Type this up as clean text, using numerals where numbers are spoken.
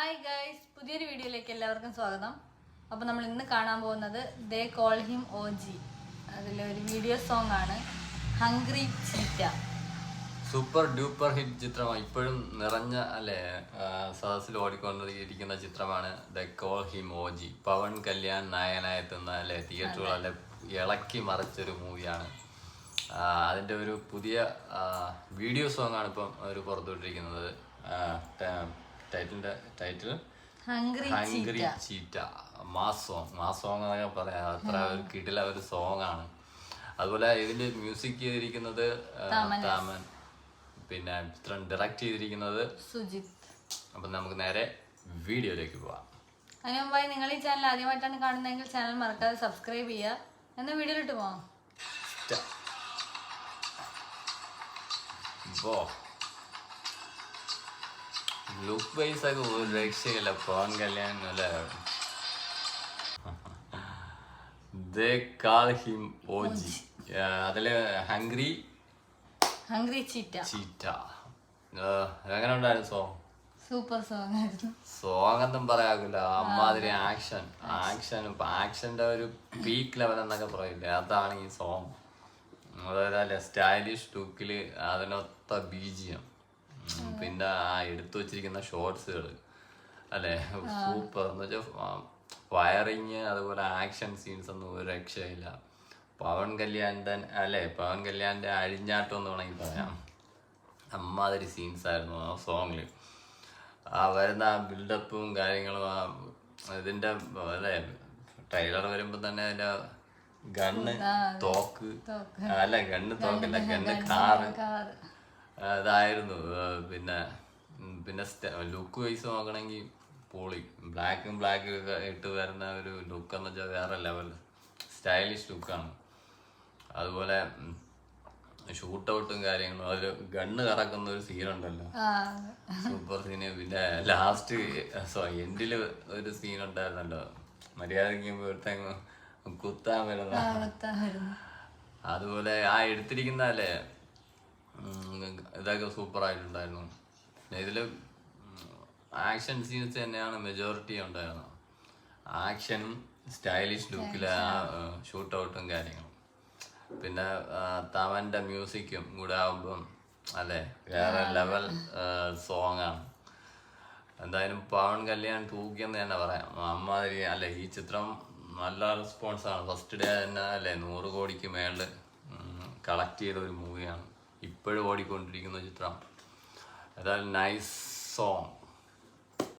Hi guys, പുതിയൊരു വീഡിയോയിലേക്ക് എല്ലാവർക്കും സ്വാഗതം. അപ്പോൾ നമ്മൾ ഇന്ന് കാണാൻ പോകുന്നത് ദേ കോൾ ഹിം OG. അതിലൊരു വീഡിയോ സോങ് ആണ് hungry cheetah. Super duper hit ചിത്രമാണ്. ഇപ്പോഴും നിറഞ്ഞ അല്ലേ സദസ്സിൽ ഓടിക്കൊണ്ടിരിക്കുന്ന ചിത്രമാണ് the call him OG. Pawan Kalyan നായകനായെത്തുന്ന അല്ലെ തിയേറ്ററുകളെ ഇളക്കി മറിച്ചൊരു മൂവിയാണ്. അതിൻ്റെ ഒരു പുതിയ വീഡിയോ സോങ് ആണ് ഇപ്പം അവർ പുറത്തുവിട്ടിരിക്കുന്നത്. Title hungry cheetah. Mass song എന്നൊക്കെ പറയാം. അത്ര ഒരു കിടില ഒരു സോങ് ആണ്. അതുപോലെ ഇതിന്റെ മ്യൂസിക് ചെയ്തിരിക്കുന്നത് താമൻ, പിന്നെ ചിത്രം ഡയറക്റ്റ് ചെയ്തിരിക്കുന്നത് സുജിത്. അപ്പം നമുക്ക് നേരെ വീഡിയോയിലേക്ക് പോവാം. അതിന് മുമ്പായി നിങ്ങൾ ഈ ചാനൽ ആദ്യമായിട്ടാണ് കാണുന്നതെങ്കിൽ ചാനൽ മറക്കാതെ സബ്സ്ക്രൈബ് ചെയ്യുക. എന്നാൽ വീഡിയോയിലിട്ട് പോവാം. ലുക്ക് വൈസ് ഒക്കെ ഒരു രക്ഷയില്ല. പവൻ കല്യാൺ അല്ലേ. ദേ കോൾ ഹിം OG. അതില് ഹംഗ്രി ചീറ്റ. എങ്ങനെ ഉണ്ടായിരുന്നു സോങ്? സൂപ്പർ സോങ് ആയിരുന്നു. സോങ് ഒന്നും പറയാകില്ല. അമ്മാതിരി ആക്ഷന്റെ ഒരു പീക്ക് ലെവൽ എന്നൊക്കെ പറയില്ലേ, അതാണ് ഈ സോങ്. അതായത് അല്ലെ സ്റ്റൈലിഷ് ലുക്കില് അതിനൊത്ത BGM, പിന്നെ ആ എടുത്തു വെച്ചിരിക്കുന്ന ഷോർട്സുകൾ അല്ലെ സൂപ്പർ. എന്ന് വെച്ചാൽ ഫയറിങ്, അതുപോലെ ആക്ഷൻ സീൻസ് ഒന്നും ഒരു രക്ഷയില്ല. പവൻ കല്യാണിന്റെ അഴിഞ്ഞാട്ടം എന്ന് വേണമെങ്കിൽ പറയാം. അമ്മാതിരി സീൻസ് ആയിരുന്നു ആ സോങ്ങില്. ആ വരുന്ന ആ ബിൽഡപ്പും കാര്യങ്ങളും, ആ ഇതിന്റെ അല്ലെ ട്രെയിലർ വരുമ്പോ തന്നെ അതിന്റെ ഗണ്ണ് തോക്കല്ല ഗണ്ണ് കാറ് ഇതായിരുന്നു. പിന്നെ ലുക്ക് വൈസ് നോക്കണമെങ്കിൽ പൊളി. ബ്ലാക്ക് ഇട്ട് വരുന്ന ഒരു ലുക്ക് എന്ന് വെച്ചാൽ വേറെ ലെവൽ സ്റ്റൈലിഷ് ലുക്കാണ്. അതുപോലെ ഷൂട്ട് ഔട്ടും കാര്യങ്ങളും, അതിൽ ഗണ്ണ് കറക്കുന്ന ഒരു സീനുണ്ടല്ലോ, സൂപ്പർ സീന്. പിന്നെ ലാസ്റ്റ് എൻഡില് ഒരു സീൻ ഉണ്ടായിരുന്നല്ലോ, മര്യാദയ്ക്ക് കുത്താൻ വരുന്ന. അതുപോലെ ആ എടുത്തിരിക്കുന്ന അല്ലേ ഇതൊക്കെ സൂപ്പർ ആയിട്ടുണ്ടായിരുന്നു. ഇതില് ആക്ഷൻ സീൻസ് തന്നെയാണ് മെജോറിറ്റി ഉണ്ടായിരുന്നത്. ആക്ഷനും സ്റ്റൈലിഷ് ലുക്കിലെ ആ ഷൂട്ട് ഔട്ടും കാര്യങ്ങളും, പിന്നെ തമന്റെ മ്യൂസിക്കും കൂടെ ആകുമ്പം അല്ലെ വേറെ ലെവൽ സോങ് ആണ്. എന്തായാലും പവൻ കല്യാൺ തൂക്കിയെന്ന് തന്നെ പറയാം. അമ്മാതിരി അല്ലെ ഈ ചിത്രം നല്ല റെസ്പോൺസ് ആണ്. ഫസ്റ്റ് ഡേ തന്നെ അല്ലെ 100 കോടിക്ക് മേളിൽ കളക്ട് ചെയ്ത ഒരു മൂവിയാണ്. ഇപ്പോഴും ഓടിക്കൊണ്ടിരിക്കുന്ന ചിത്രം. ഏതായാലും നൈസ് സോങ്.